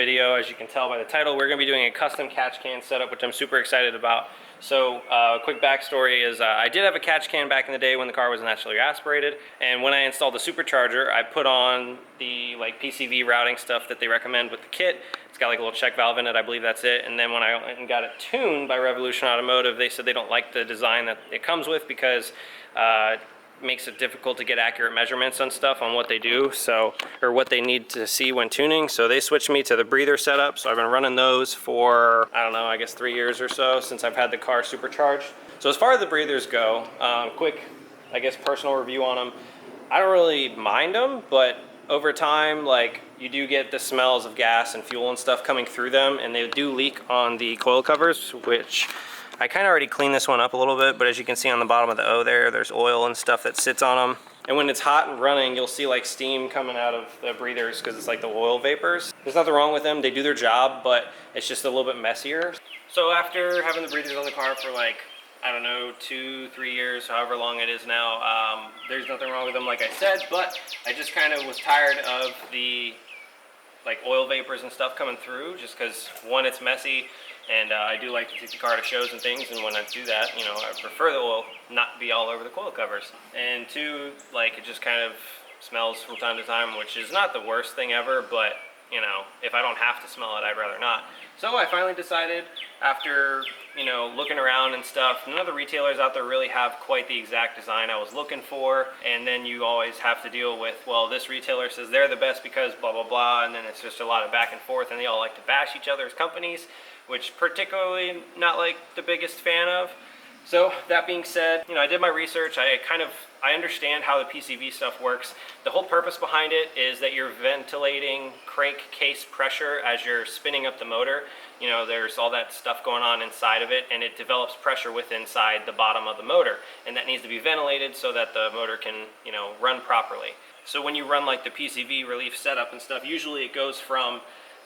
video. As you can tell by the title, we're going to be doing a custom catch can setup, which I'm super excited about. So quick backstory is I did have a catch can back in the day when the car was naturally aspirated, and when I installed the supercharger, I put on the like PCV routing stuff that they recommend with the kit. It's got like a little check valve in it, I believe that's it. And then when I went and got it tuned by Revolution Automotive, they said they don't like the design that it comes with because makes it difficult to get accurate measurements on stuff on what they do, so, or what they need to see when tuning. So they switched me to the breather setup. So I've been running those for, I don't know, I guess 3 years or so since I've had the car supercharged. So as far as the breathers go, quick, I guess, personal review on them. I don't really mind them, but over time, like, you do get the smells of gas and fuel and stuff coming through them, and they do leak on the coil covers, which I kind of already cleaned this one up a little bit, but as you can see on the bottom of the O there's oil and stuff that sits on them. And when it's hot and running, you'll see like steam coming out of the breathers because it's like the oil vapors. There's nothing wrong with them. They do their job, but it's just a little bit messier. So after having the breathers on the car for like, I don't know, 2-3 years, however long it is now, there's nothing wrong with them, like I said, but I just kind of was tired of the like oil vapors and stuff coming through, just because one, it's messy, and I do like to take the car to shows and things, and when I do that, you know, I prefer the oil not be all over the coil covers. And two, like, it just kind of smells from time to time, which is not the worst thing ever, but, you know, if I don't have to smell it, I'd rather not. So I finally decided, after, you know, looking around and stuff, none of the retailers out there really have quite the exact design I was looking for, and then you always have to deal with, well, this retailer says they're the best because blah, blah, blah, and then it's just a lot of back and forth, and they all like to bash each other's companies, which particularly not like the biggest fan of. So that being said, you know, I did my research. I understand how the PCV stuff works. The whole purpose behind it is that you're ventilating crankcase pressure as you're spinning up the motor. You know, there's all that stuff going on inside of it, and it develops pressure within inside the bottom of the motor, and that needs to be ventilated so that the motor can, you know, run properly. So when you run like the PCV relief setup and stuff, usually it goes from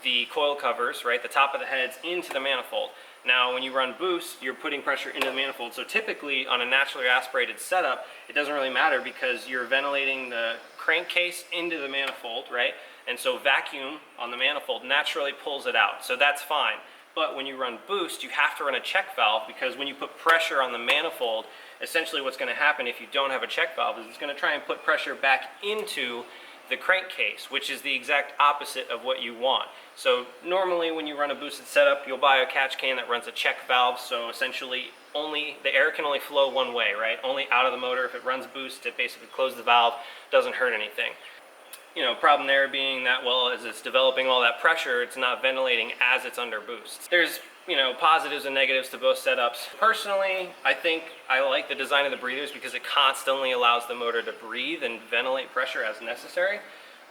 the coil covers, right, the top of the heads, into the manifold. Now, when you run boost, you're putting pressure into the manifold. So typically, on a naturally aspirated setup, it doesn't really matter because you're ventilating the crankcase into the manifold, right? And so vacuum on the manifold naturally pulls it out. So that's fine. But when you run boost, you have to run a check valve, because when you put pressure on the manifold, essentially what's going to happen if you don't have a check valve is it's going to try and put pressure back into the crankcase, which is the exact opposite of what you want. So normally when you run a boosted setup, you'll buy a catch can that runs a check valve, so essentially only the air can only flow one way, right? Only out of the motor. If it runs boost, it basically closes the valve, doesn't hurt anything. You know, problem there being that, well, as it's developing all that pressure, it's not ventilating as it's under boost. There's, you know, positives and negatives to both setups. Personally, I think I like the design of the breathers because it constantly allows the motor to breathe and ventilate pressure as necessary.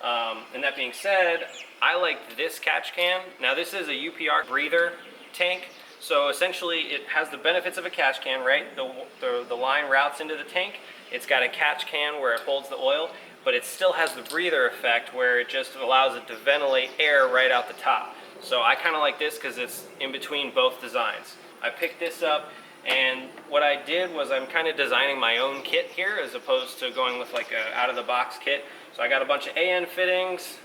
And that being said, I like this catch can. Now, this is a UPR Breather tank, so essentially it has the benefits of a catch can, right? The line routes into the tank. It's got a catch can where it holds the oil, but it still has the breather effect where it just allows it to ventilate air right out the top. So I kind of like this because it's in between both designs. I picked this up, and what I did was I'm kind of designing my own kit here as opposed to going with like a out-of-the-box kit. So I got a bunch of AN fittings,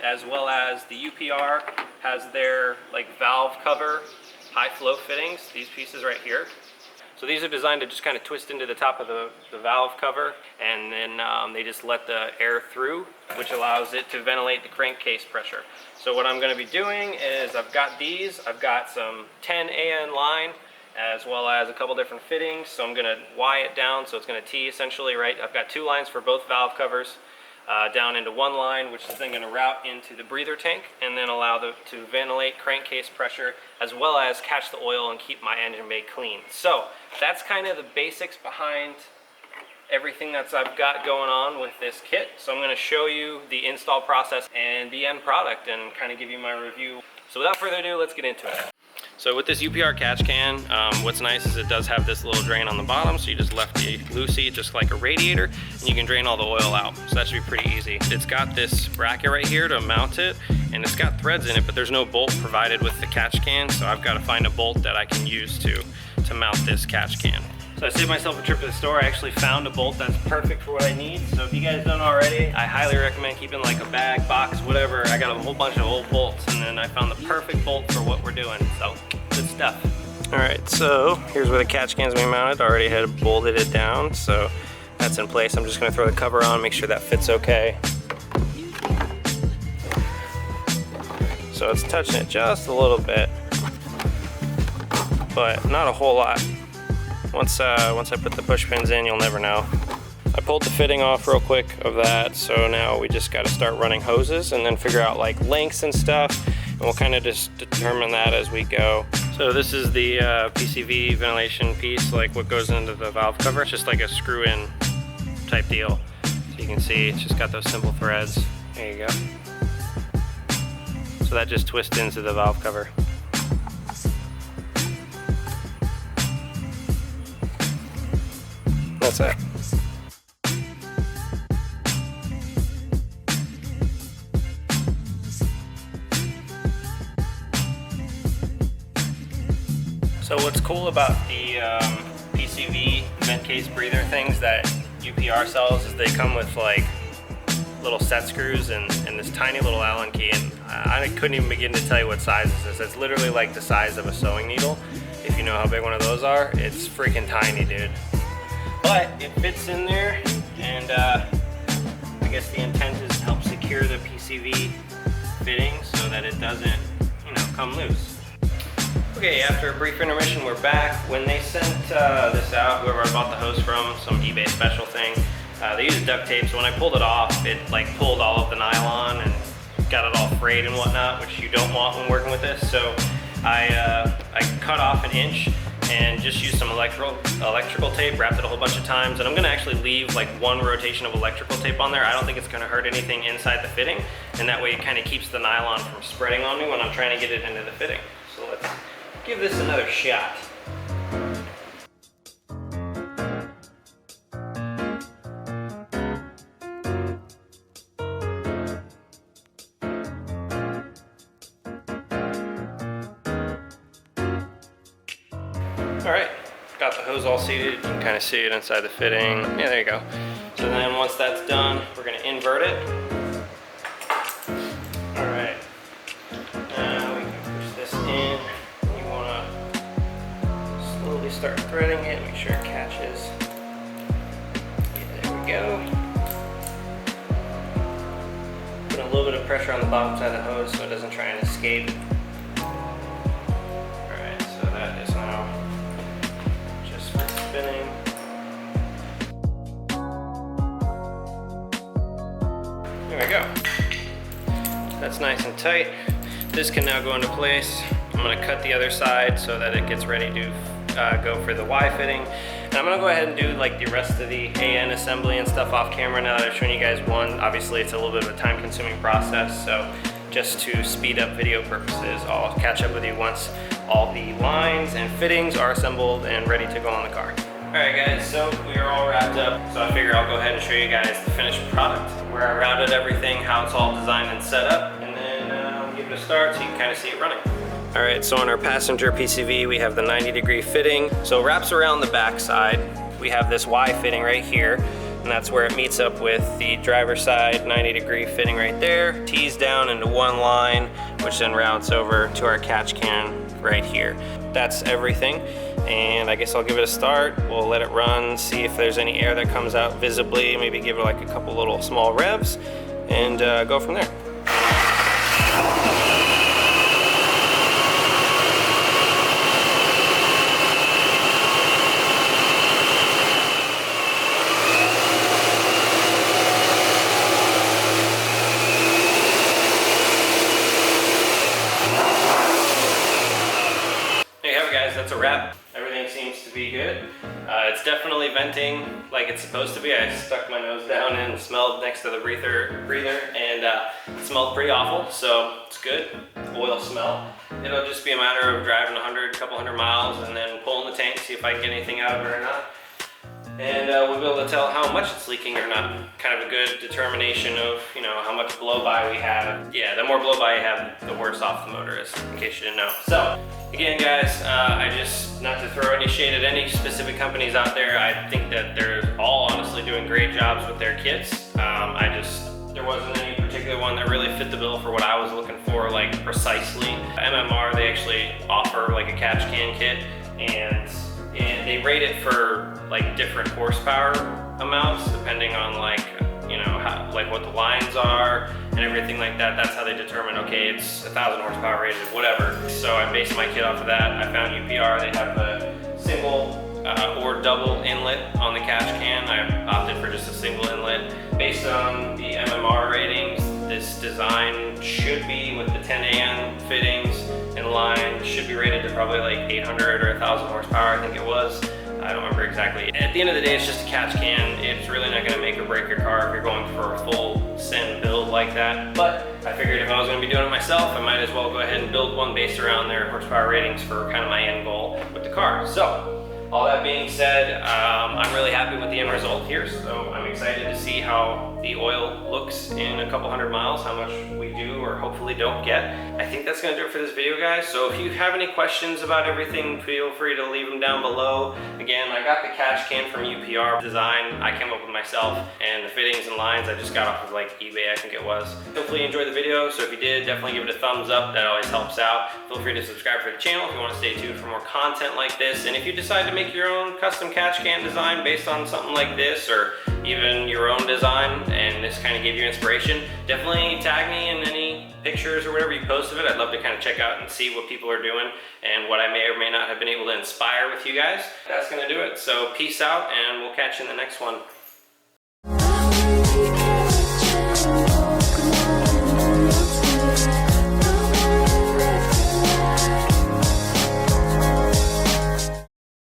as well as the UPR has their like valve cover high flow fittings, these pieces right here. So these are designed to just kind of twist into the top of the valve cover, and then they just let the air through, which allows it to ventilate the crankcase pressure. So what I'm going to be doing is I've got some 10 AN line, as well as a couple different fittings. So I'm going to Y it down, so it's going to T essentially, right? I've got 2 lines for both valve covers down into 1 line, which is then going to route into the breather tank and then allow to ventilate crankcase pressure, as well as catch the oil and keep my engine bay clean. So that's kind of the basics behind everything that I've got going on with this kit. So I'm going to show you the install process and the end product and kind of give you my review. So without further ado, let's get into it. So with this UPR catch can, what's nice is it does have this little drain on the bottom, so you just lefty loosey, just like a radiator, and you can drain all the oil out. So that should be pretty easy. It's got this bracket right here to mount it, and it's got threads in it, but there's no bolt provided with the catch can, so I've got to find a bolt that I can use to mount this catch can. So So I saved myself a trip to the store. I actually found a bolt that's perfect for what I need. So if you guys don't already, I highly recommend keeping like a bag, box, whatever. I got a whole bunch of old bolts, and then I found the perfect bolt for what we're doing. So good stuff. All right, so here's where the catch can's being mounted. I already had bolted it down, so that's in place. I'm just gonna throw the cover on, make sure that fits okay. So it's touching it just a little bit, but not a whole lot. Once I put the push pins in, you'll never know. I pulled the fitting off real quick of that, so now we just gotta start running hoses and then figure out like lengths and stuff, and we'll kind of just determine that as we go. So this is the PCV ventilation piece, like what goes into the valve cover. It's just like a screw-in type deal. So you can see it's just got those simple threads. There you go. So that just twists into the valve cover. That's it. So what's cool about the PCV vent case breather things that UPR sells is they come with like little set screws and this tiny little Allen key, and I couldn't even begin to tell you what size this is. It's literally like the size of a sewing needle. If you know how big one of those are, it's freaking tiny, dude. But it fits in there, and I guess the intent is to help secure the PCV fitting so that it doesn't, you know, come loose. Okay, after a brief intermission, we're back. When they sent this out, whoever I bought the hose from, some eBay special thing, they used duct tape, so when I pulled it off, it like pulled all of the nylon and got it all frayed and whatnot, which you don't want when working with this. So I cut off 1 inch and just used some electrical tape, wrapped it a whole bunch of times, and I'm gonna actually leave like 1 rotation of electrical tape on there. I don't think it's gonna hurt anything inside the fitting, and that way it kind of keeps the nylon from spreading on me when I'm trying to get it into the fitting. So let's give this another shot. All right, got the hose all seated. You can kind of see it inside the fitting. Yeah, there you go. So then once that's done, we're gonna invert it. All right, now we can push this in. You wanna slowly start threading it, make sure it catches. Yeah, there we go. Put a little bit of pressure on the bottom side of the hose so it doesn't try and escape. All right, so that is now spinning. There we go. That's nice and tight. This can now go into place. I'm going to cut the other side so that it gets ready to go for the Y fitting. And I'm going to go ahead and do like the rest of the AN assembly and stuff off camera now that I've shown you guys one. Obviously it's a little bit of a time consuming process, so just to speed up video purposes, I'll catch up with you once all the lines and fittings are assembled and ready to go on the car. All right guys, so we are all wrapped up, so I figure I'll go ahead and show you guys the finished product, where I routed everything, how it's all designed and set up, and then we'll give it a start so you can kind of see it running. All right, so on our passenger PCV, we have the 90-degree fitting. So it wraps around the back side. We have this Y fitting right here, and that's where it meets up with the driver's side 90-degree fitting right there, tees down into one line, which then routes over to our catch can right here. That's everything, and I guess I'll give it a start. We'll let it run, see if there's any air that comes out visibly, maybe give it like a couple little small revs, and go from there. That's a wrap. Everything seems to be good. It's definitely venting like it's supposed to be. I stuck my nose down and smelled next to the breather, and it smelled pretty awful, so it's good. Oil smell. It'll just be a matter of driving a couple hundred miles and then pulling the tank, see if I can get anything out of it or not. and we'll be able to tell how much it's leaking or not. Kind of a good determination of, you know, how much blow-by we have. Yeah, the more blow-by you have, the worse off the motor is, in case you didn't know. So, again guys, I just, not to throw any shade at any specific companies out there, I think that they're all honestly doing great jobs with their kits. There wasn't any particular one that really fit the bill for what I was looking for, like precisely. MMR, they actually offer like a catch can kit, and they rate it for like different horsepower amounts depending on like, you know, how, like what the lines are and everything like that. That's how they determine, okay, it's 1,000 horsepower rated, whatever. So I based my kit off of that. I found UPR, they have a single or double inlet on the catch can. I opted for just a single inlet. Based on the MMR ratings, this design should be, with the 10AN fittings and line, should be rated to probably like 800 or 1,000 horsepower, I think it was. I don't remember exactly. At the end of the day, it's just a catch can. It's really not gonna make or break your car if you're going for a full send build like that. But I figured if I was gonna be doing it myself, I might as well go ahead and build one based around their horsepower ratings for kind of my end goal with the car. So, all that being said, I'm really happy with the end result here, so I'm excited to see how the oil looks in a couple hundred miles, how much we do or hopefully don't get. I think that's gonna do it for this video, guys. So if you have any questions about everything, feel free to leave them down below. Again, I got the catch can from UPR design. I came up with myself, and the fittings and lines I just got off of like eBay, I think it was. Hopefully you enjoyed the video, so if you did, definitely give it a thumbs up. That always helps out. Feel free to subscribe for the channel if you want to stay tuned for more content like this. And if you decide to make your own custom catch can design based on something like this, or even your own design, and this kind of gave you inspiration, definitely tag me in any pictures or whatever you post of it. I'd love to kind of check out and see what people are doing and what I may or may not have been able to inspire with you guys. That's gonna do it. So peace out, and we'll catch you in the next one.